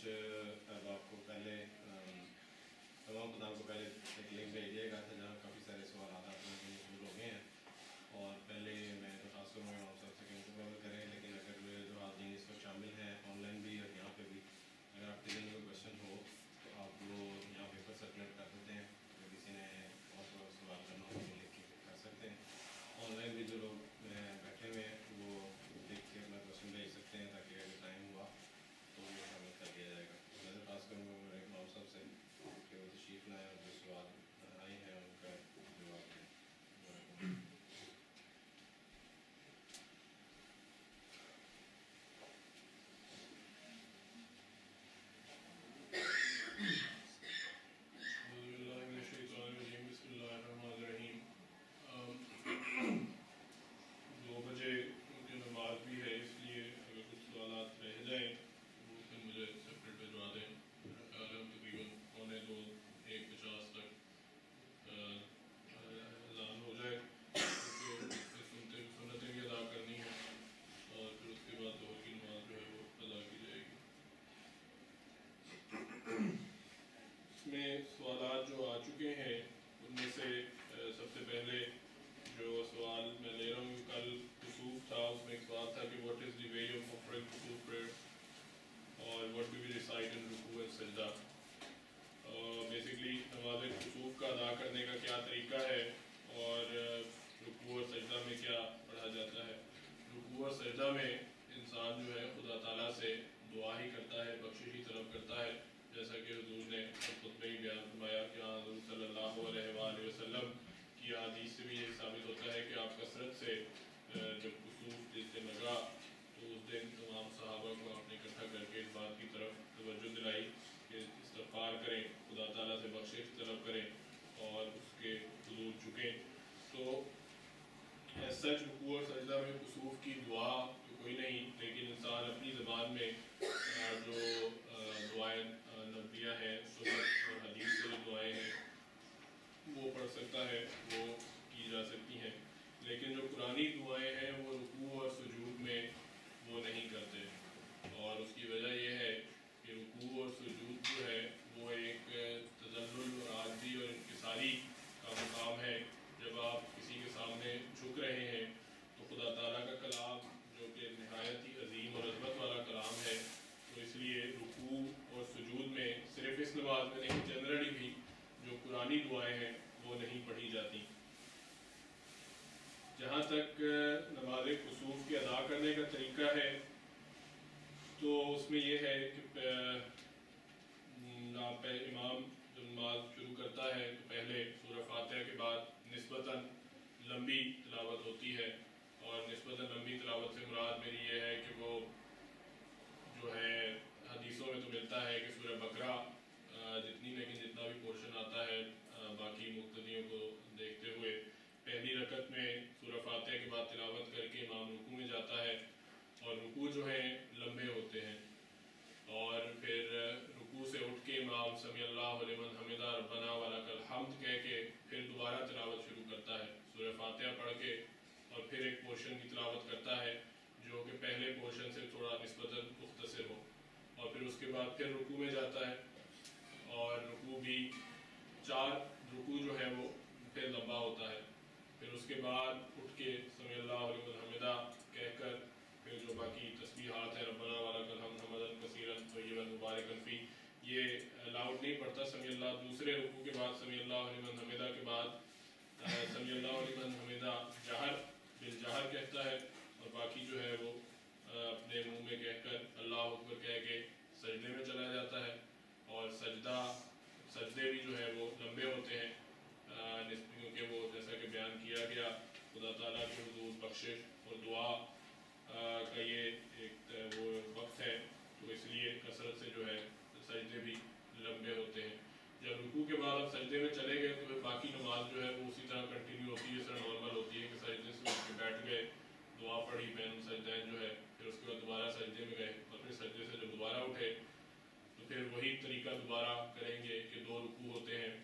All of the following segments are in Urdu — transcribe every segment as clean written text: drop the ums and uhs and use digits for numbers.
احباب کو پہلے تمام خدام کو پہلے ایک لنک بھیجیے گا تھا جہاں کافی سارے سوالات آپ لوگوں کے شروع ہو گئے ہیں، اور پہلے میں درخواست کروں گا آپ سب سے کہ ان کو کور کریں، لیکن اگر جو حاضرین اس وقت شامل ہیں آن لائن بھی اور یہاں پہ بھی، اگر آپ کے ذہن میں کوئی کوشچن ہو تو آپ وہ یہاں پیپر سرکولیٹ کر دیتے ہیں، اگر کسی نے اور سوال کرنا ہو تو لکھ کے کر سکتے ہیں۔ آن لائن بھی جو لوگ بیٹھے ہوئے ہیں وہ دیکھ کے اپنا کوشچن بھیج سکتے ہیں تاکہ اگر ٹائم ہوا تو وہ شامل کر دیا جائے گا۔ میں درخواست کروں گا میرے امام صاحب سے کہ وہ تشریف لائیں اور جو سوال آئے ہیں ان کا جواب دیں۔ بسم اللہ الرحمن الرحیم۔ 2 بجے کی نماز بھی ہے، اس لیے اگر کچھ سوالات رہ جائیں وہ پھر مجھے سیپریٹ بھجوا دیں۔ میرا خیال ہے تقریباً 1:45 تک اذان ہو جائے، کیونکہ سنتیں بھی ادا کرنی ہیں اور پھر اس کے بعد ظہر کی نماز جو ہے وہ ادا کی جائے گی۔ اس میں سوالات جو آ چکے ہیں ان میں سے سب سے پہلے جو سوال میں لے رہا ہوں، کل کسوف تھا، اس میں ایک سوال تھا کہ what is the way of offering کسوف پریئر اور what do we recite in رکوع اینڈ سجدہ۔ بیسکلی نماز کسوف کا ادا کرنے کا کیا طریقہ ہے اور رکوع اور سجدہ میں کیا پڑھا جاتا ہے۔ رکوع اور سجدہ میں انسان جو ہے خدا تعالیٰ سے دعا ہی کرتا ہے، بخشش ہی طلب کرتا ہے، جیسا کہ حضور نے خطبہ ہی بیان فرمایا کہ حضور صلی اللہ علیہ وآلہ وسلم کی حدیث سے بھی یہ ثابت ہوتا ہے کہ آپ کثرت سے جب کسوف جس دن لگا تو اس دن تمام صحابہ کو آپ نے اکٹھا کر کے اس بات کی طرف توجہ دلائی کہ استغفار کریں، خدا تعالیٰ سے بخشش طلب کریں اور اس کے حضور جھکیں۔ تو سچ رکوع اور سجدہ میں کسوف کی دعا تو کوئی نہیں، لیکن انسان اپنی زبان میں جو دعائیں نبویہ ہیں، سنت اور حدیث سے جو دعائیں ہیں وہ پڑھ سکتا ہے، وہ کی جا سکتی ہیں، لیکن جو قرآنی دعائیں ہیں وہ رکوع اور سجود میں وہ نہیں کرتے، اور اس کی وجہ یہ ہے کہ رکوع اور سجود جو ہے وہ ایک تذلل اور عاجزی اور انکساری کا مقام ہے۔ جب آپ کسی کے سامنے جھک رہے ہیں تو خدا تعالیٰ کا کلام جو کہ نہایت ہی عظیم اور عظمت والا کلام ہے، تو اس لیے رکوع اور سجود میں صرف اس نماز میں نہیں، جنرلی بھی جو قرآنی دعائیں ہیں وہ نہیں پڑھی جاتی۔ جہاں تک نماز کسوف کے ادا کرنے کا طریقہ ہے تو اس میں یہ ہے کہ امام جب نماز شروع کرتا ہے تو پہلے سورہ فاتحہ کے بعد نسبتاً لمبی تلاوت ہوتی ہے، اور نسبتاً لمبی تلاوت سے مراد میری یہ ہے کہ وہ جو ہے حدیثوں میں تو ملتا ہے کہ سورہ بقرہ جتنا بھی پورشن آتا ہے باقی مقتدیوں کو دیکھتے ہوئے پہلی رکعت میں سورہ فاتحہ کے بعد تلاوت کر کے امام رکوع میں جاتا ہے، اور رکوع جو ہیں لمبے ہوتے ہیں، اور پھر رکوع سے اٹھ کے امام سمیع اللہ لمن حمدہ ربنا ولک الحمد کہہ کے پھر دوبارہ تلاوت شروع کرتا ہے، سورہ فاتحہ پڑھ کے، اور پھر ایک پورشن کی تلاوت کرتا ہے جو کہ پہلے پورشن سے تھوڑا نسبتاً مختصر ہو، اور پھر اس کے بعد پھر رکوع میں جاتا ہے، اور رکوع بھی 4 رکوع جو ہے وہ پھر لمبا ہوتا ہے، پھر اس کے بعد اٹھ کے سمیع اللہ لمن حمدہ کہہ کر پھر جو باقی تسبیحات ہیں ربنا ولک الحمد حمدا کثیرا طیبا مبارکا فیہ، یہ لاؤڈ نہیں پڑھتا سمیع اللہ، دوسرے رکوع کے بعد سمیع اللہ لمن حمدہ کے بعد سمیع اللہ لمن حمدہ جہر بالجہر کہتا ہے، اور باقی جو ہے وہ اپنے منہ میں کہہ کر اللہ اکبر کہہ کے سجدے میں چلا جاتا ہے، اور سجدے بھی جو ہے وہ لمبے ہوتے ہیں کیونکہ وہ جیسا کہ بیان کیا گیا خدا تعالیٰ کے حضور بخشش اور دعا کا یہ ایک وہ وقت ہے، تو اس لیے کثرت سے جو ہے سجدے بھی لمبے ہوتے ہیں۔ جب رکوع کے بعد آپ سجدے میں چلے گئے تو پھر باقی نماز جو ہے وہ اسی طرح کنٹینیو ہوتی ہے، اس طرح نارمل ہوتی ہے کہ سجدے سے اٹھ کے بیٹھ گئے، دعا پڑھی بین سجدین جو ہے، پھر اس کے بعد دوبارہ سجدے میں گئے، اور پھر سجدے سے جب دوبارہ اٹھے تو پھر وہی طریقہ دوبارہ کریں گے کہ 2 رکوع ہوتے ہیں،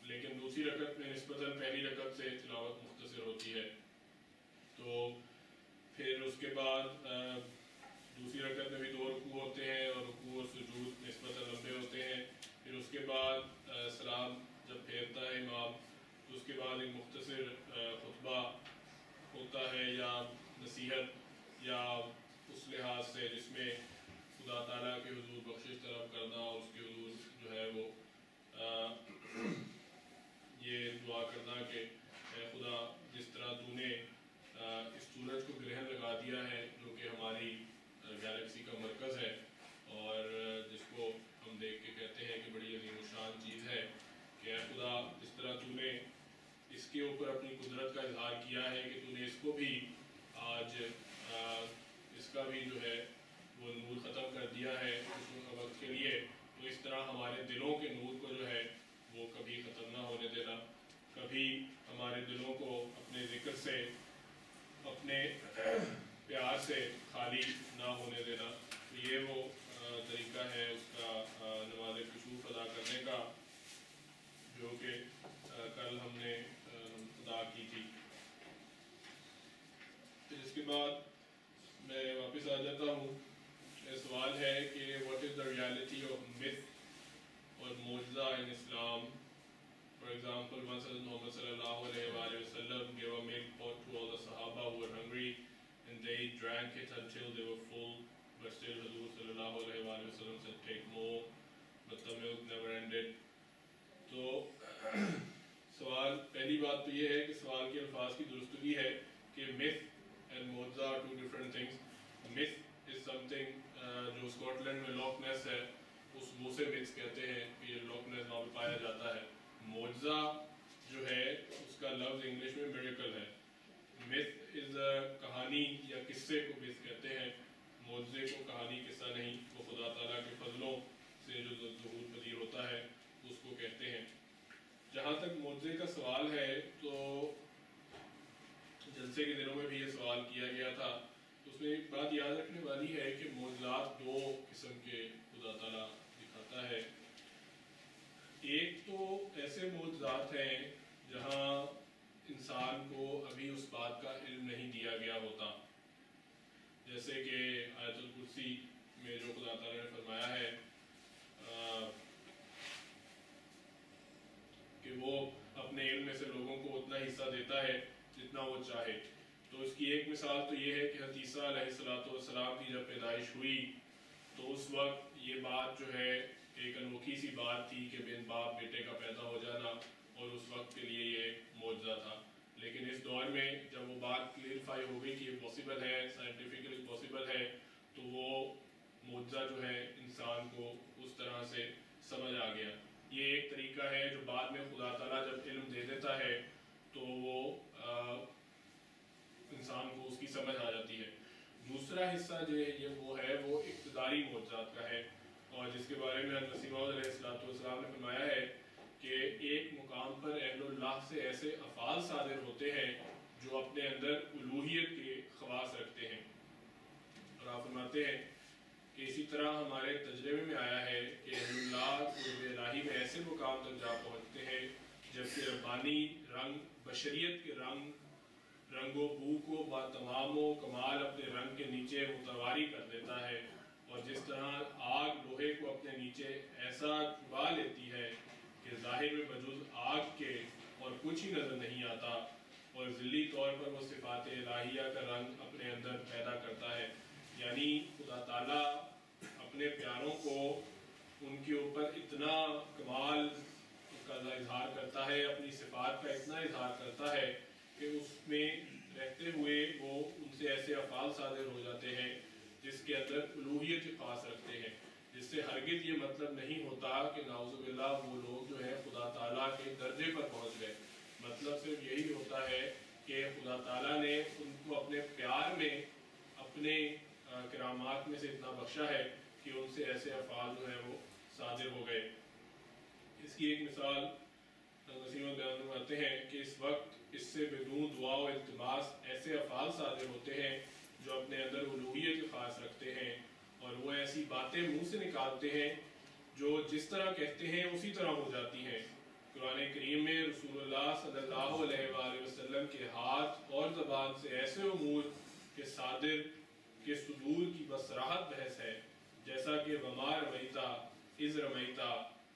لیکن دوسری رکعت میں نسبتاً پہلی رکعت سے تلاوت مختصر ہوتی ہے، تو پھر اس کے بعد دوسری رکعت میں بھی 2 رکوع ہوتے ہیں، اور رکوع اور سجود نسبتاً کے بعد سلام جب پھیرتا ہے امام تو اس کے بعد ایک مختصر خطبہ ہوتا ہے یا نصیحت یا اس لحاظ سے جس میں خدا تعالیٰ کے حضور بخشش طلب کرنا اور اس کے حضور جو ہے وہ یہ دعا کرنا کہ اے خدا جس طرح تو نے اس سورج کو گرہن لگا دیا ہے جو کہ ہماری گیلیکسی کا مرکز ہے اور جس کو ہم دیکھ کے کہتے ہیں کہ بڑی عظیم الشان چیز ہے کہ اے خدا جس طرح تو نے اس کے اوپر اپنی قدرت کا اظہار کیا ہے کہ تو نے اس کو بھی آج اس کا بھی جو ہے وہ نور ختم کر دیا ہے اس وقت کے لیے، تو اس طرح ہمارے دلوں کے نور کو جو ہے وہ کبھی ختم نہ ہونے دینا، کبھی ہمارے دلوں کو اپنے ذکر سے اپنے پیار سے خالی نہ ہونے دینا۔ تو یہ وہ طریقہ ہے اس کا نماز کسوف ادا کرنے کا جو کہ کل ہم نے ادا کی تھی۔ پھر اس کے بعد میں واپس آ جاتا ہوں۔ سوال ہے کہ what is the reality of myth اور معجزہ in Islam. For example, once Muhammad sallallahu alayhi wa sallam gave a milk pot to all the Sahaba who were hungry and they drank it until they were full, but still Hazur sallallahu alayhi wa sallam said take more, but the milk never ended. تو سوال پہلی بات تو یہ ہے کہ سوال کے الفاظ کی درستگی ہے کہ myth and معجزہ are two different things. myth is something جو اسکاٹ لینڈ میں لاک نیس ہے اس وہ سے myths کہتے ہیں کہ یہ لاک نیس وہاں پہ پایا جاتا ہے۔ معجزہ جو ہے اس کا لفظ انگلش میں میریکل ہے۔ myth is کہانی یا قصے کو myth کہتے ہیں، معجزے کو کہانی قصہ نہیں، وہ خدا تعالیٰ کے فضلوں سے جو ظہور پذیر ہوتا ہے اس کو کہتے ہیں۔ جہاں تک معجزے کا سوال ہے تو جلسے کے دنوں میں بھی یہ سوال کیا گیا تھا، اس میں ایک بات یاد رکھنے والی ہے کہ معجزات دو قسم کے خدا تعالیٰ دکھاتا ہے۔ ایک تو ایسے معجزات ہیں جہاں انسان کو ابھی اس بات کا علم نہیں دیا گیا ہوتا، جیسے کہ آیت الکرسی میں جو خدا تعالیٰ نے فرمایا ہے کہ وہ اپنے علم میں سے لوگوں کو اتنا حصہ دیتا ہے جتنا وہ چاہے۔ تو اس کی ایک مثال تو یہ ہے کہ حضرت عیسیٰ علیہ السلام کی جب پیدائش ہوئی تو اس وقت یہ بات جو ہے ایک انوکھی سی بات تھی کہ بن باپ بیٹے کا پیدا ہو جانا، اور اس وقت کے لیے یہ معجزہ تھا۔ لیکن اس دور میں جب وہ بات کلیئرفائی ہو گئی کہ یہ پاسبل ہے، سائنٹیفکلی پاسبل ہے، تو وہ معجزہ جو ہے انسان کو اس طرح سے سمجھ آ گیا۔ یہ ایک طریقہ ہے جو بعد میں خدا تعالیٰ جب علم دے دیتا ہے تو وہ انسان کو اس کی سمجھ آ جاتی ہے۔ دوسرا حصہ جو ہے یہ وہ ہے وہ اقتداری معجزات کا ہے، اور جس کے بارے میں مسیح موعود علیہ السلام نے فرمایا ہے کہ ایک مقام پر اہل اللہ سے ایسے افعال صادر ہوتے ہیں جو اپنے اندر الوہیت کے خواص رکھتے ہیں، اور آپ فرماتے ہیں کہ اسی طرح ہمارے تجربے میں آیا ہے کہ اہل اللہ قرب الہی میں ایسے مقام تک جا پہنچتے ہیں جبکہ ربانی رنگ بشریت کے رنگ و بو کو با تمام و کمال اپنے رنگ کے نیچے متواری کر دیتا ہے، اور جس طرح آگ لوہے کو اپنے نیچے ایسا چبا لیتی ہے کہ ظاہر میں بجز آگ کے اور کچھ ہی نظر نہیں آتا، اور ذلی طور پر وہ صفات الہیہ کا رنگ اپنے اندر پیدا کرتا ہے۔ یعنی خدا تعالیٰ اپنے پیاروں کو ان کے اوپر اتنا کمال کا اظہار کرتا ہے، اپنی صفات کا اتنا اظہار کرتا ہے کہ اس میں رہتے ہوئے وہ ان سے ایسے افعال صادر ہو جاتے ہیں جس کے اندر الوہیت کی خاص رکھتے ہیں، جس سے ہرگز یہ مطلب نہیں ہوتا کہ نعوذ باللہ وہ لوگ جو ہے خدا تعالیٰ کے درجے پر پہنچ گئے۔ مطلب صرف یہی ہوتا ہے کہ خدا تعالیٰ نے ان کو اپنے پیار میں اپنے کرامات میں سے اتنا بخشا ہے کہ ان سے ایسے افعال جو ہیں وہ صادر ہو گئے۔ اس کی ایک مثال وسیم بیان فرماتے ہیں کہ اس وقت اس سے بدون دعا و التماس ایسے افعال صادر ہوتے ہیں جو اپنے اندر الوہیت کی خاص رکھتے ہیں، اور وہ ایسی باتیں منہ سے نکالتے ہیں جو جس طرح کہتے ہیں اسی طرح ہو جاتی ہیں۔ قرآن کریم میں رسول اللہ صلی اللہ علیہ وآلہ وسلم کے ہاتھ اور زبان سے ایسے امور کے صادر کے صدور کی بصراحت بحث ہے، جیسا کہ وما رمیتا اذ رمیتا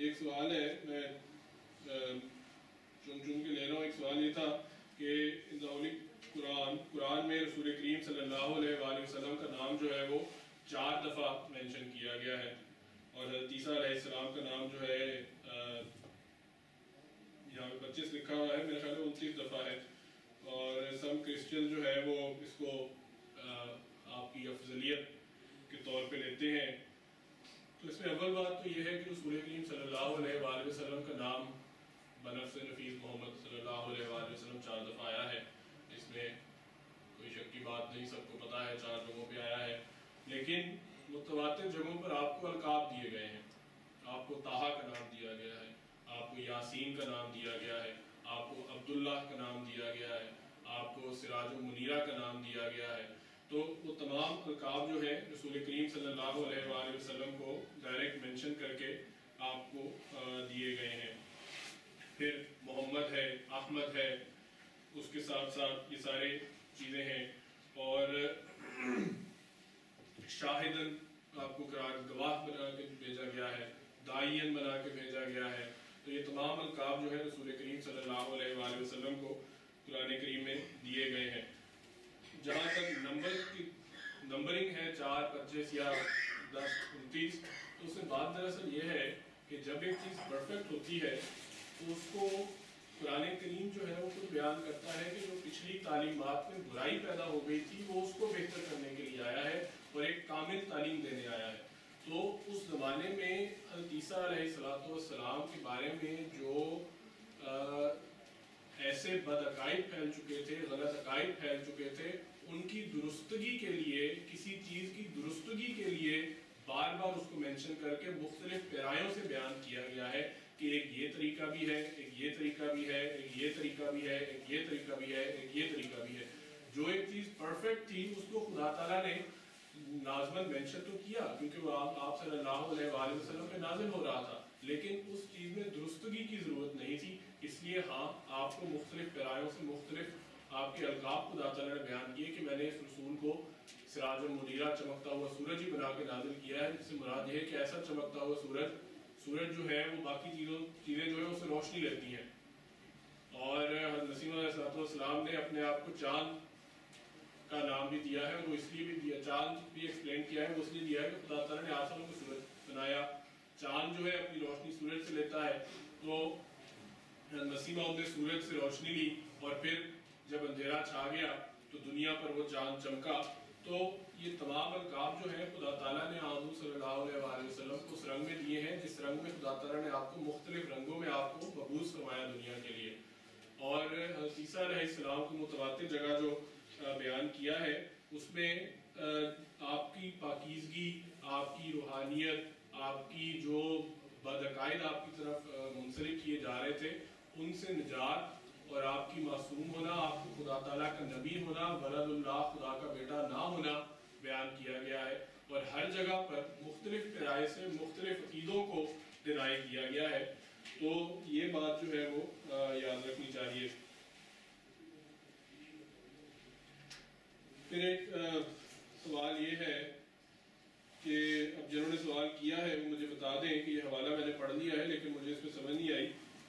ایک سوال ہے، میں چن کے لے رہا ہوں. ایک سوال یہ تھا کہ ان دا ہولی قرآن میں رسول کریم صلی اللہ علیہ وآلہ وسلم کا نام جو ہے وہ 4 دفعہ مینشن کیا گیا ہے، اور حضرت عیسیٰ علیہ السلام کا نام جو ہے یہاں پہ 25 لکھا ہوا ہے، میرے خیال میں 29 دفعہ ہے. اور سم کرسچن جو ہے وہ اس کو آپ کی افضلیت کے طور پہ لیتے ہیں. تو اس میں اول بات تو یہ ہے کہ رسول کریم صلی اللہ علیہ وآلہ وسلم کا نام بنفس نفیس محمد صلی اللہ علیہ وآلہ وسلم 4 دفعہ آیا ہے. اس میں کوئی شک کی بات نہیں، سب کو پتہ ہے 4 جگہوں پہ آیا ہے. لیکن متواتر جگہوں پر آپ کو القاب دیے گئے ہیں. آپ کو طٰہٰ کا نام دیا گیا ہے، آپ کو یاسین کا نام دیا گیا ہے، آپ کو عبداللہ کا نام دیا گیا ہے، آپ کو سراج المنیرہ کا نام دیا گیا ہے. تو وہ تمام القاب جو ہے رسول کریم صلی اللہ علیہ وآلہ وسلم کو ڈائریکٹ مینشن کر کے آپ کو دیے گئے ہیں. پھر محمد ہے، احمد ہے، اس کے ساتھ ساتھ یہ سارے چیزیں ہیں. اور شاہدن آپ کو گواہ بنا کے بھیجا گیا ہے، داعین بنا کے بھیجا گیا ہے. تو یہ تمام القاب جو ہے رسول کریم صلی اللہ علیہ وآلہ وسلم کو قرآن کریم میں دیے گئے ہیں. جہاں تک نمبرنگ ہے 4، 25 یا 10، 29، تو اس میں بات دراصل یہ ہے کہ جب ایک چیز پرفیکٹ ہوتی ہے تو اس کو قرآن کریم جو ہے وہ خود بیان کرتا ہے کہ جو پچھلی تعلیمات میں برائی پیدا ہو گئی تھی وہ اس کو بہتر کرنے کے لیے آیا ہے اور ایک کامل تعلیم دینے آیا ہے. تو اس زمانے میں حضرت عیسیٰ علیہ السلام کے بارے میں جو ایسے بد عقائد پھیل چکے تھے، غلط عقائد پھیل چکے تھے، ان کی درستگی کے لیے، کسی چیز کی درستگی کے لیے بار بار اس کو مینشن کر کے مختلف پیرایوں سے بیان کیا گیا ہے کہ ایک یہ طریقہ بھی ہے، ایک یہ طریقہ بھی ہے، ایک یہ طریقہ بھی ہے، ایک یہ طریقہ بھی ہے، ایک یہ طریقہ بھی ہے. جو ایک چیز پرفیکٹ تھی اس کو خدا تعالیٰ نے لازماً مینشن تو کیا کیونکہ وہ آپ صلی اللہ علیہ وآلہ وسلم پہ نازل ہو رہا تھا، لیکن اس چیز میں درستگی کی ضرورت نہیں تھی. اس لیے ہاں آپ کو مختلف پیرایوں سے مختلف آپ کے القاب خدا تعالیٰ نے بیان کیے کہ میں نے اس رسول کو سراج المنیرہ چمکتا ہوا سورج ہی بنا کے نازل کیا ہے، جس سے مراد یہ ہے کہ ایسا چمکتا ہوا سورج جو ہے وہ باقی چیزیں جو ہے اس سے روشنی لیتی ہیں. اور حضرت مسیح علیہ السلام نے اپنے آپ کو چاند کا نام بھی دیا ہے، اور وہ اس لیے بھی دیا، چاند بھی ایکسپلین کیا ہے، وہ اس لیے دیا ہے کہ خدا تعالیٰ نے آسمان کو سورج بنایا. چاند جو ہے اپنی روشنی سورج سے لیتا ہے، تو مسیح موعود نے سورج سے روشنی لی اور پھر جب اندھیرا چھا گیا تو دنیا پر وہ چاند چمکا. تو یہ تمام القاب جو ہیں خدا تعالیٰ نے حضور صلی اللہ علیہ وآلہ وسلم کو اس رنگ میں دیے ہیں جس رنگ میں خدا تعالیٰ نے آپ کو مختلف رنگوں میں آپ کو مبعوث فرمایا دنیا کے لیے. اور حضرت عیسیٰ علیہ السلام کو متواتر جگہ جو بیان کیا ہے اس میں آپ کی پاکیزگی، آپ کی روحانیت، آپ کی جو بد عقائد آپ کی طرف منسلک کیے جا رہے تھے ان سے نجات، اور آپ کی معصوم ہونا، آپ کو خدا تعالیٰ کا نبی ہونا، ولد اللہ خدا کا بیٹا نہ ہونا بیان کیا گیا ہے. اور ہر جگہ پر مختلف پیرائے سے مختلف عقیدوں کو ڈینائی کیا گیا ہے. تو یہ بات جو ہے وہ یاد رکھنی چاہیے. پھر ایک سوال یہ ہے کہ اب جنہوں نے سوال کیا ہے وہ مجھے بتا دیں کہ یہ حوالہ میں نے پڑھ لیا ہے لیکن مجھے اس میں سمجھ نہیں آئی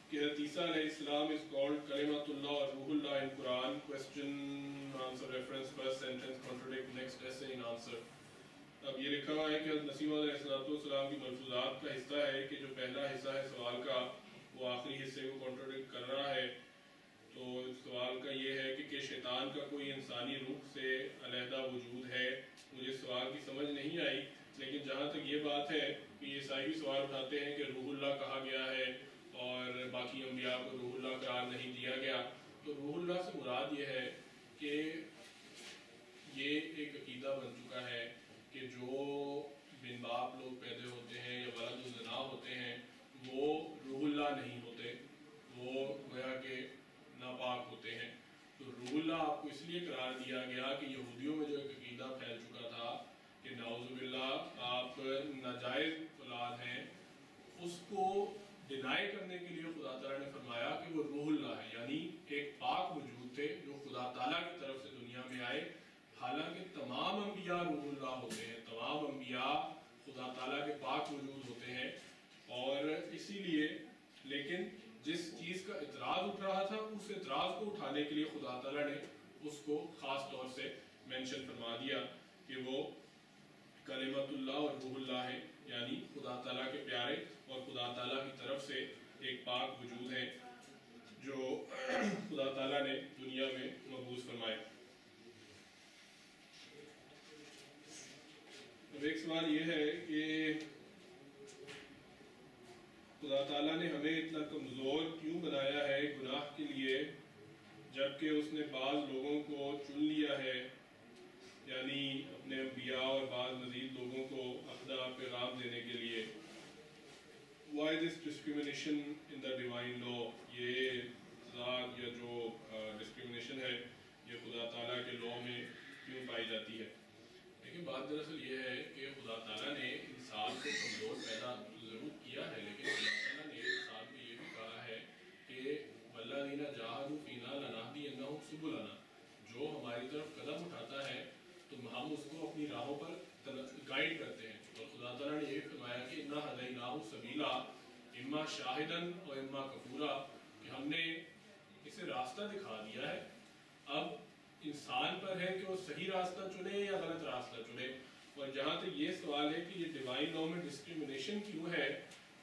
کہ حضرت عیسیٰ علیہ السلام is called کلمۃ اللہ اور روح اللہ in Quran. Question answer reference first sentence contradict next essay in answer. اب یہ لکھا ہوا ہے کہ حضرت مسیح علیہ السلام کی ملفوظات کا حصہ ہے کہ جو پہلا حصہ ہے سوال کا وہ آخری حصے کو کنٹراڈکٹ کر رہا ہے. تو سوال کا یہ ہے کہ شیطان کا کوئی انسانی روح سے علیحدہ وجود ہے. مجھے سوال کی سمجھ نہیں آئی، لیکن جہاں تک یہ بات ہے کہ یہ عیسائی سوال اٹھاتے ہیں کہ روح اللہ کہا گیا ہے اور باقی انبیاء کو روح اللہ قرار نہیں دیا گیا. تو روح اللہ سے مراد یہ ہے کہ یہ ایک عقیدہ بن چکا ہے کہ جو بن باپ لوگ پیدا ہوتے ہیں یا ولد الزنا ہوتے ہیں وہ روح اللہ نہیں ہوتے، وہ گویا کہ ناپاک ہوتے ہیں. تو روح اللہ آپ کو اس لیے قرار دیا گیا کہ یہودیوں میں جو ایک عقیدہ پھیل چکا تھا کہ نعوذ باللہ آپ ناجائز اولاد ہیں، اس کو ڈینائی کرنے کے لیے خدا تعالیٰ نے فرمایا کہ وہ روح اللہ ہے، یعنی ایک پاک وجود تھے جو خدا تعالیٰ کی طرف سے دنیا میں آئے. حالانکہ تمام انبیاء روح اللہ ہوتے ہیں، تمام انبیاء خدا تعالیٰ کے پاک وجود ہوتے ہیں. اور اسی لیے لیکن جس چیز کا اعتراض اٹھ رہا تھا اس اعتراض کو اٹھانے کے لیے خدا تعالیٰ نے اس کو خاص طور سے مینشن فرما دیا کہ وہ کلمت اللہ اور روح اللہ ہے، یعنی خدا تعالیٰ کے پیارے اور خدا تعالیٰ کی طرف سے ایک پاک وجود ہے جو خدا تعالیٰ نے دنیا میں مبعوث فرمائے۔ اب ایک سوال یہ ہے کہ خدا تعالیٰ نے ہمیں اتنا کمزور کیوں بنایا ہے گناہ کے لیے، جبکہ اس نے بعض لوگوں کو چن لیا ہے، یعنی اپنے انبیاء اور بعض مزید لوگوں کو اپنا پیغام دینے کے لیے۔ Why this discrimination in the divine law؟ یہ ذات یا جو ڈسکریمنیشن ہے یہ خدا تعالیٰ کے لاء میں کیوں پائی جاتی ہے؟ لیکن بات دراصل یہ ہے کہ خدا تعالیٰ نے انسان کو کمزور پیدا ضرور کیا ہے، لیکن خدا تعالیٰ نے انسان کو یہ بھی کہا ہے کہ وَالَّذِينَ جَاهَدُوا فِينَا لَنَهْدِيَنَّهُمْ سُبُلَنَا، جو ہماری طرف قدم اٹھاتا ہے تو ہم اس کو اپنی راہوں پر گائیڈ کرتے ہیں۔ اور خدا تعالیٰ نے یہ فرمایا کہ اِنَّا هَدَيْنَاهُ سَبِيلًا اِمَّا شَاهِدًا وَإِمَّا كَفُورًا، کہ ہم نے اسے راستہ دکھا دیا ہے، اب انسان پر ہے کہ وہ صحیح راستہ چنے یا غلط راستہ چنے۔ اور جہاں تک یہ سوال ہے کہ یہ ڈیوائن لاء میں ڈسکریمنیشن کیوں ہے،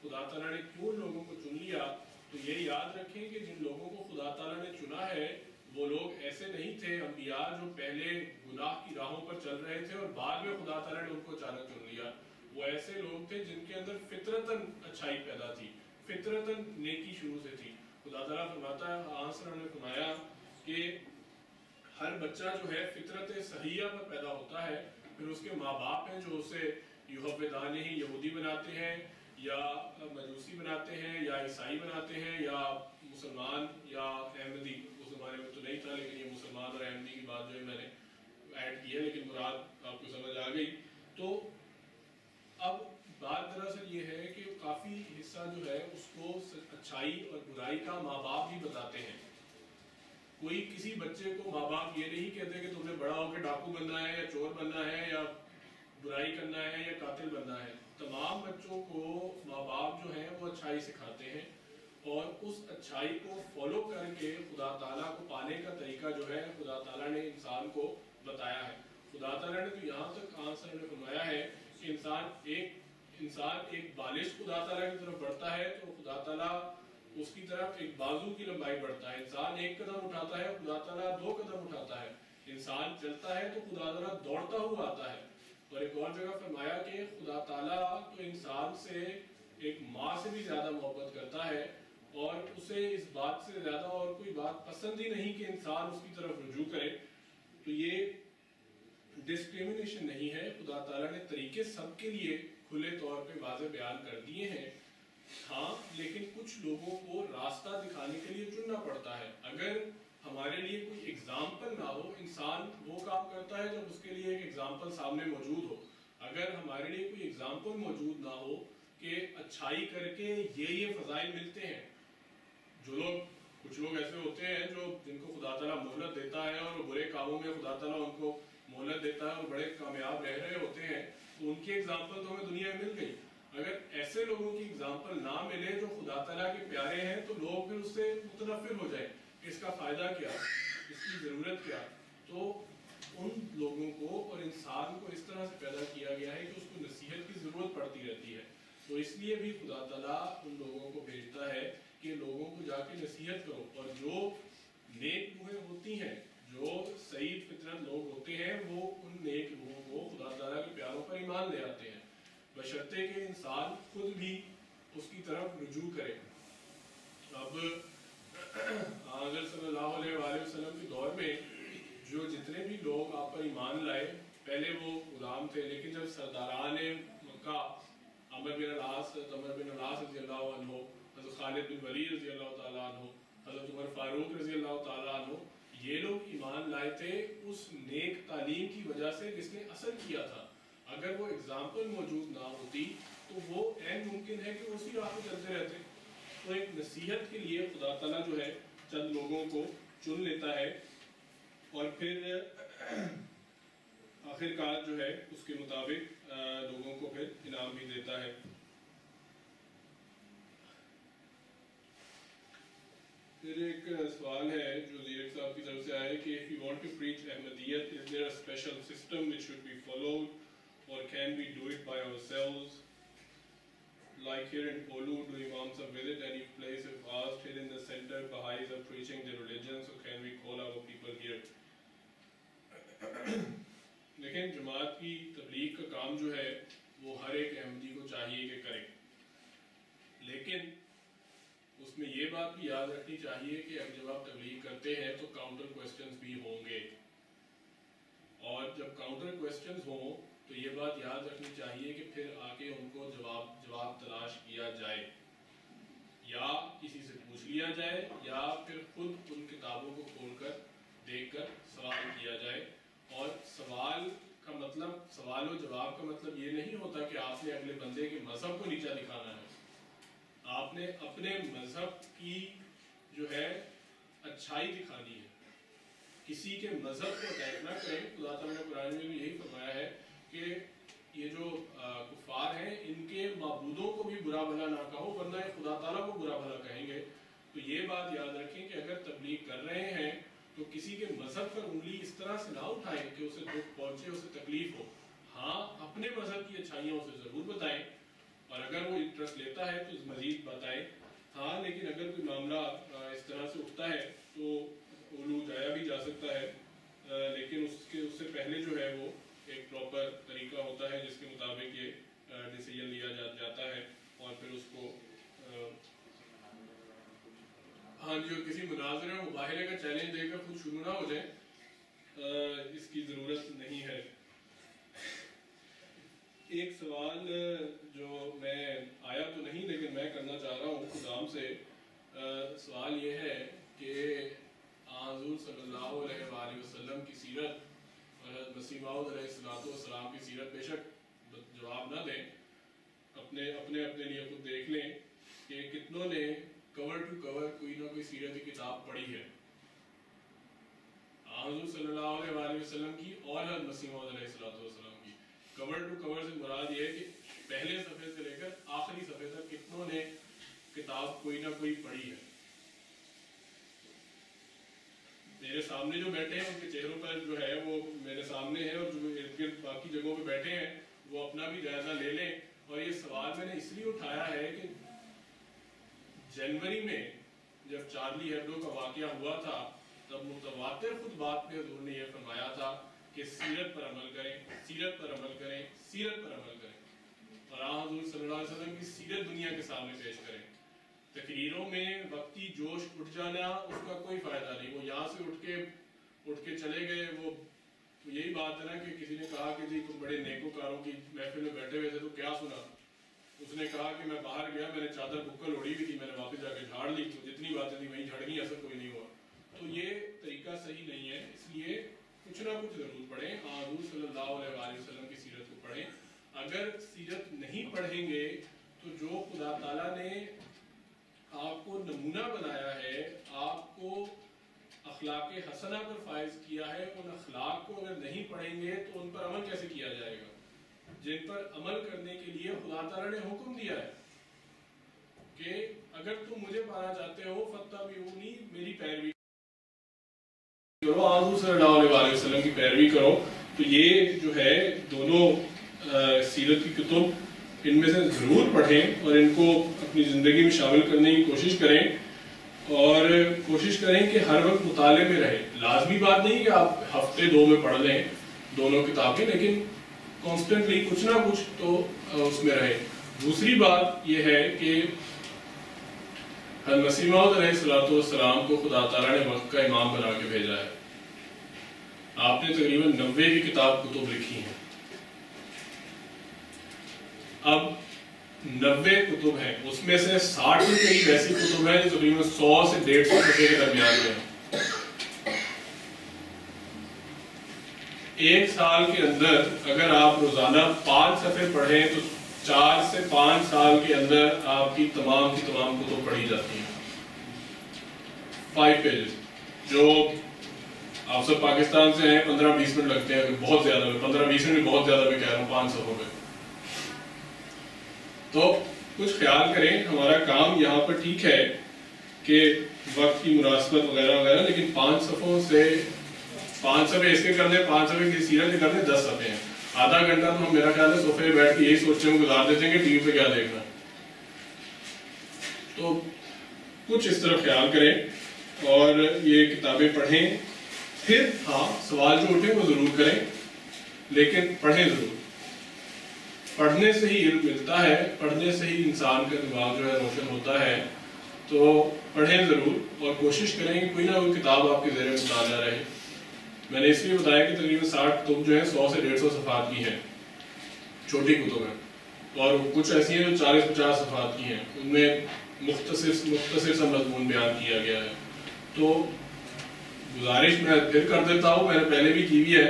خدا تعالیٰ نے کیوں لوگوں کو چن لیا، تو یہ یاد رکھیں کہ جن لوگوں کو خدا تعالیٰ نے چنا ہے وہ لوگ ایسے نہیں تھے انبیاء جو پہلے گناہ کی راہوں پر چل رہے تھے اور بعد میں خدا تعالیٰ نے ان کو اچانک چن لیا۔ وہ ایسے لوگ تھے جن کے اندر فطرتاً اچھائی پیدا تھی، فطرتاً نیکی شروع سے تھی۔ خدا تعالیٰ فرماتا ہے، آنسر نے فرمایا کہ ہر بچہ جو ہے فطرت صحیحہ پر پیدا ہوتا ہے، پھر اس کے ماں باپ ہیں جو اسے یہودان ہی یہودی بناتے ہیں یا مجوسی بناتے ہیں یا عیسائی بناتے ہیں یا مسلمان یا احمدی۔ اس زمانے میں تو نہیں تھا لیکن یہ مسلمان اور احمدی کی بات جو ہے میں نے ایڈ کی ہے، لیکن مراد آپ کو سمجھ آ گئی۔ تو اب بات دراصل یہ ہے کہ کافی حصہ جو ہے اس کو اچھائی اور برائی کا ماں باپ ہی بتاتے ہیں۔ کوئی کسی بچے کو ماں باپ یہ نہیں کہتے کہ تم نے بڑا ہو کے ڈاکو بننا ہے یا چور بننا ہے یا برائی کرنا ہے یا قاتل بننا ہے۔ تمام بچوں کو ماں باپ جو ہیں وہ اچھائی سکھاتے ہیں، اور اس اچھائی کو فالو کر کے خدا تعالیٰ کو پانے کا طریقہ جو ہے خدا تعالیٰ نے انسان کو بتایا ہے۔ خدا تعالیٰ نے تو یہاں تک آنسر نے فرمایا ہے کہ انسان ایک بالغ خدا تعالیٰ کی طرف بڑھتا ہے تو خدا تعالیٰ اس کی طرف ایک بازو کی لمبائی بڑھتا ہے۔ انسان ایک قدم اٹھاتا ہے، خدا تعالیٰ 2 قدم اٹھاتا ہے۔ انسان چلتا ہے تو خدا تعالیٰ دوڑتا ہوا آتا ہے۔ اور ایک اور جگہ فرمایا کہ خدا تعالیٰ تو انسان سے ایک ماں سے بھی زیادہ محبت کرتا ہے، اور اسے اس بات سے زیادہ اور کوئی بات پسند ہی نہیں کہ انسان اس کی طرف رجوع کرے۔ تو یہ ڈسکریمنیشن نہیں ہے، خدا تعالیٰ نے طریقے سب کے لیے کھلے طور پہ واضح بیان کر دیے ہیں۔ ہاں، لیکن کچھ لوگوں کو راستہ دکھانے کے لیے چننا پڑتا ہے۔ اگر ہمارے لیے کوئی اگزامپل نہ ہو، انسان وہ کام کرتا ہے جب اس کے لیے ایک اگزامپل سامنے موجود ہو۔ اگر ہمارے لیے کوئی اگزامپل موجود نہ ہو کہ اچھائی کر کے یہ فضائل ملتے ہیں، کچھ لوگ ایسے ہوتے ہیں جن کو خدا تعالیٰ مہلت دیتا ہے اور برے کاموں میں خدا تعالیٰ ان کو مہلت دیتا ہے اور بڑے کامیاب رہ رہے ہوتے ہیں، تو ان کی اگزامپل تو ہمیں دنیا میں مل گئی۔ اگر ایسے لوگوں کی اگزامپل نہ ملے جو خدا تعالیٰ کے پیارے ہیں تو لوگ پھر اس سے متنفر ہو جائیں، اس کا فائدہ کیا، اس کی ضرورت کیا۔ تو ان لوگوں کو اور انسان کو اس طرح سے پیدا کیا گیا ہے کہ اس کو نصیحت کی ضرورت پڑتی رہتی ہے۔ تو اس لیے بھی خدا تعالیٰ ان لوگوں کو بھیجتا ہے کہ لوگوں کو جا کے نصیحت کرو، اور جو نیک روحیں ہوتی ہیں، جو سعید فطرت لوگ ہوتے ہیں، وہ ان نیک روحوں کو خدا تعالیٰ کے پیاروں پر ایمان لے آتے ہیں، بشرطے کہ انسان خود بھی اس کی طرف رجوع کرے۔ اب حضرت صلی اللہ علیہ وآلہ وسلم کے دور میں جو جتنے بھی لوگ آپ پر ایمان لائے، پہلے وہ غلام تھے، لیکن جب سرداران مکہ عمر بن العاص رضی اللہ عنہ، حضرت خالد بن ولید رضی اللہ تعالیٰ عنہ، حضرت عمر فاروق رضی اللہ تعالیٰ عنہ، یہ لوگ ایمان لائے تھے اس نیک تعلیم کی وجہ سے جس نے اثر کیا تھا۔ اگر وہ اگزامپل موجود نہ ہوتی تو وہ عین ممکن ہے کہ اسی راہ پہ چلتے رہتے۔ تو ایک نصیحت کے لیے خدا تعالیٰ جو ہے چند لوگوں کو چن لیتا ہے، اور پھر آخر کار جو ہے اس کے مطابق لوگوں کو پھر انعام بھی دیتا ہے۔ پھر ایک سوال ہے جو زیرک صاحب کی طرف سے آیا ہے کہ if we want to preach Ahmadiyyat, is there a special system which should be followed or can we do it by ourselves? Like here in Polu, do imams visit any place if asked? Here in the center, Baha'is are preaching their religion, so can we call our people here? لیکن جماعت کی تبلیغ کا کام جو ہے وہ ہر ایک احمدی کو چاہیے کہ کرے، لیکن اس میں یہ بات بھی یاد رکھنی چاہیے کہ جب آپ تبلیغ کرتے ہیں تو کاؤنٹر کوسچنز بھی ہوں گے، اور جب کاؤنٹر کوسچنز ہوں تو یہ بات یاد رکھنی چاہیے کہ پھر آ کے ان کو جواب تلاش کیا جائے، یا کسی سے پوچھ لیا جائے، یا پھر خود ان کتابوں کو کھول کر دیکھ کر سوال کیا جائے۔ اور سوال کا مطلب، سوال و جواب کا مطلب یہ نہیں ہوتا کہ آپ نے اگلے بندے کے مذہب کو نیچا دکھانا ہے، آپ نے اپنے مذہب کی جو ہے اچھائی دکھانی ہے، کسی کے مذہب کو اٹیک نہ کریں۔ خدا تعالیٰ نے قرآن میں بھی یہی فرمایا ہے کہ یہ جو کفار ہیں ان کے معبودوں کو بھی برا بھلا نہ کہو ورنہ یہ خدا تعالیٰ کو برا بھلا کہیں گے۔ تو یہ بات یاد رکھیں کہ اگر تبلیغ کر رہے ہیں تو کسی کے مذہب پر انگلی اس طرح سے نہ اٹھائیں کہ اسے دکھ پہنچے، اسے تکلیف ہو۔ ہاں اپنے مذہب کی اچھائیاں اسے ضرور بتائیں، اور اگر وہ انٹرسٹ لیتا ہے تو مزید بتائیں۔ ہاں لیکن اگر کوئی معاملہ اس طرح سے اٹھتا ہے تو اولو جایا بھی جا سکتا ہے، لیکن اس سے پہلے جو ہے وہ ایک پراپر طریقہ ہوتا ہے جس کے مطابق یہ ڈیسیجن لیا جاتا ہے، اور پھر اس کو ہاں جی کسی مناظرے اور مباحثے کا چیلنج دے کر خود شروع نہ ہو جائیں، اس کی ضرورت نہیں ہے۔ ایک سوال جو میں آیا تو نہیں لیکن میں کرنا چاہ رہا ہوں خدام سے، سوال یہ ہے کہ حضور صلی اللہ علیہ وآلہ وسلم کی سیرت اور حضرت مسیح موعود علیہ السلام کی سیرت، بے شک جواب نہ دیں، اپنے لیے خود دیکھ لیں کہ کتنوں نے کور ٹو کور کوئی نہ کوئی سیرت کی کتاب پڑھی ہے، حضور صلی اللہ علیہ وآلہ وسلم کی اور حضرت مسیح موعود علیہ السلام کی۔ کور ٹو کور سے مراد یہ ہے کہ پہلے صفحے سے لے کر آخری صفحے تک کتنوں نے کتاب کوئی نہ کوئی پڑھی ہے۔ میرے سامنے جو بیٹھے ہیں ان کے چہروں پر جو ہے وہ میرے سامنے ہے، اور جو ارد گرد باقی جگہوں پہ بیٹھے ہیں وہ اپنا بھی جائزہ لے لیں۔ اور یہ سوال میں نے اس لیے اٹھایا ہے کہ جنوری میں جب چارلی ہیبڈو کا واقعہ ہوا تھا تب متواتر خطبات میں حضور نے یہ فرمایا تھا کہ سیرت پر عمل کریں، سیرت پر عمل کریں، سیرت پر عمل کریں، اور حضور صلی اللہ علیہ وسلم کی سیرت دنیا کے سامنے پیش کریں۔ تقریروں میں وقتی جوش اٹھ جانا اس کا کوئی فائدہ نہیں، وہ یہاں سے اٹھ کے چلے گئے، وہ یہی بات ہے نا کہ کسی نے کہا کہ جی تم بڑے نیکوکاروں کی محفل میں بیٹھے ہوئے تھے تو کیا سنا؟ اس نے کہا کہ میں باہر گیا، میں نے چادر بکل اوڑھی ہوئی تھی، میں نے واپس جا کے جھاڑ لی، تو جتنی باتیں تھیں وہیں جھڑ گئی، اثر کوئی نہیں ہوا۔ تو یہ طریقہ صحیح نہیں ہے، اس لیے کچھ نہ کچھ ضرور پڑھیں، حضور صلی اللہ علیہ وآلہ وسلم کی سیرت کو پڑھیں۔ اگر سیرت نہیں پڑھیں گے تو جو خدا تعالیٰ نے آپ کو نمونہ بنایا ہے، آپ کو اخلاق حسنہ پر فائز کیا ہے، ان اخلاق کو اگر نہیں پڑھیں گے تو ان پر عمل کیسے کیا جائے گا؟ جن پر عمل کرنے کے لیے خدا تعالیٰ نے حکم دیا ہے کہ اگر تم مجھے پانا چاہتے ہو فاتبعونی، میری پیروی کرو، حضور صلی اللہ علیہ وآلہ وسلم کی پیروی کرو۔ تو یہ جو ہے دونوں سیرت کی کتب ان میں سے ضرور پڑھیں اور ان کو اپنی زندگی میں شامل کرنے کی کوشش کریں، اور کوشش کریں کہ ہر وقت مطالعے میں رہیں۔ لازمی بات نہیں کہ آپ ہفتے 2 میں پڑھ لیں دونوں کتابیں، لیکن کانسٹنٹلی کچھ نہ کچھ تو اس میں رہے۔ دوسری بات یہ ہے کہ حضرت مسیح موعود علیہ السلام کو خدا تعالیٰ نے وقت کا امام بنا کے بھیجا ہے۔ آپ نے تقریباً 90 کی کتب لکھی ہیں، اب 90 کتب ہیں، اس میں سے 60 کے قریب ایسی کتب ہیں جو تقریباً 100 سے 150 صفحے کے درمیان میں ہیں۔ ایک سال کے اندر اگر آپ روزانہ 5 صفحے پڑھیں تو 4 سے 5 سال کے اندر آپ کی تمام کتب پڑھی جاتی ہیں۔ 5 پیجز، جو آپ سب پاکستان سے ہیں 15-20 منٹ لگتے ہیں، بہت زیادہ 15-20 منٹ بہت زیادہ میں کہہ رہا ہوں 5 صفحوں پہ۔ تو کچھ خیال کریں، ہمارا کام یہاں پر ٹھیک ہے کہ وقت کی مناسبت وغیرہ وغیرہ، لیکن 5 صفحوں سے 5 صفحے اس کے کر دیں، 5 صفحے کی سیرت کے کر دیں، 10 صفحے ہیں، آدھا گھنٹہ تو ہم میرا خیال ہے صوفے پہ بیٹھ کے یہی سوچتے ہیں گزار دیتے ہیں کہ ٹی وی پہ کیا دیکھنا. تو کچھ اس طرح خیال کریں اور یہ کتابیں پڑھیں. پھر ہاں سوال جو اٹھے وہ ضرور کریں، لیکن پڑھیں ضرور. پڑھنے سے ہی علم ملتا ہے، پڑھنے سے ہی انسان کا دماغ جو ہے روشن ہوتا ہے. تو پڑھیں ضرور اور کوشش کریں کہ کوئی نہ کوئی کتاب آپ کے زیر مطالعہ رہے. میں نے اس لیے بتایا کہ تقریباً 60 کتب جو ہیں 100 سے 150 صفحات کی ہیں، چھوٹی کتب ہیں، اور کچھ ایسی ہیں جو 40-50 صفحات کی ہیں، ان میں مختصر سا مضمون بیان کیا گیا ہے. تو گزارش میں پھر کر دیتا ہوں، میں نے پہلے بھی کی ہوئی ہے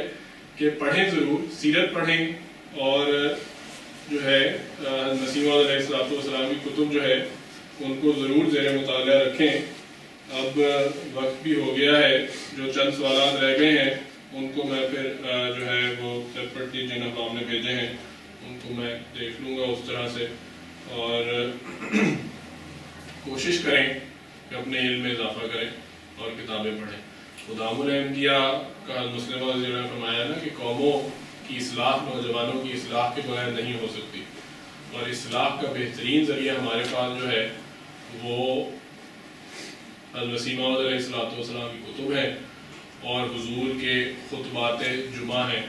کہ پڑھیں ضرور، سیرت پڑھیں، اور جو ہے نسیم علیہ السلام کی کتب جو ہے ان کو ضرور زیر مطالعہ رکھیں. اب وقت بھی ہو گیا ہے، جو چند سوالات رہ گئے ہیں ان کو میں پھر جو ہے وہ سیپریٹلی جن اقوام نے بھیجے ہیں ان کو میں دیکھ لوں گا اس طرح سے، اور کوشش کریں کہ اپنے علم میں اضافہ کریں اور کتابیں پڑھیں. خدام الانبیاء کا مسلمہ نے فرمایا نا کہ قوموں کی اصلاح نوجوانوں کی اصلاح کے بغیر نہیں ہو سکتی، اور اصلاح کا بہترین ذریعہ ہمارے پاس جو ہے وہ المسیح موعود علیہ السلام کی کتب ہے اور حضور کے خطبات جمعہ ہیں،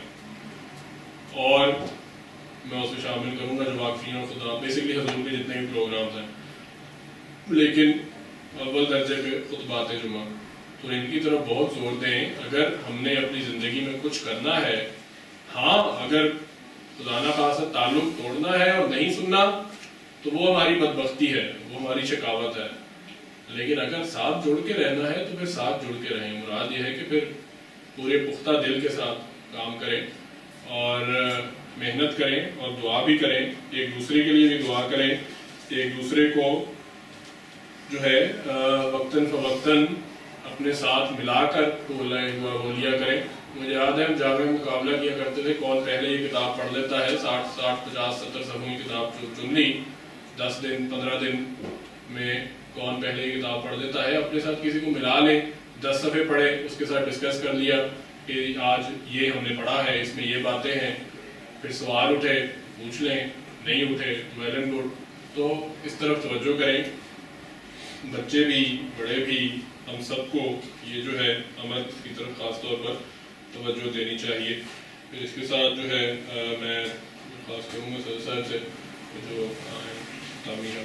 اور میں اس میں شامل کروں گا جو واقفین اور خطبات، بیسکلی حضور کے جتنے بھی پروگرامز ہیں، لیکن اول درجے پہ خطبات جمعہ. تو ان کی طرف بہت زور دیں اگر ہم نے اپنی زندگی میں کچھ کرنا ہے. ہاں اگر خدا نہ خواستہ تعلق توڑنا ہے اور نہیں سننا تو وہ ہماری بدبختی ہے، وہ ہماری شقاوت ہے، لیکن اگر ساتھ جڑ کے رہنا ہے تو پھر ساتھ جڑ کے رہیں. مراد یہ ہے کہ پھر پورے پختہ دل کے ساتھ کام کریں اور محنت کریں اور دعا بھی کریں، ایک دوسرے کے لیے بھی دعا کریں، ایک دوسرے کو جو ہے وقتاً فوقتاً اپنے ساتھ ملا کر لیا کریں. مجھے یاد ہے ہم جامعہ میں مقابلہ کیا کرتے تھے، کون پہلے یہ کتاب پڑھ لیتا ہے، 60 50 70 صفحوں کی کتاب چن لی 10 دن 15 دن میں، کون پہلے یہ کتاب پڑھ لیتا ہے. اپنے ساتھ کسی کو ملا لیں، 10 صفحے پڑھے، اس کے ساتھ ڈسکس کر لیا کہ آج یہ ہم نے پڑھا ہے، اس میں یہ باتیں ہیں، پھر سوال اٹھے پوچھ لیں، نہیں اٹھے ویل اینڈ گڈ. تو اس طرف توجہ کریں، بچے بھی بڑے بھی، ہم سب کو یہ جو ہے عمل کی طرف خاص طور پر توجہ دینی چاہیے. پھر اس کے ساتھ جو ہے میں خاص کروں گا صدر صاحب سے جو تعمیر ہے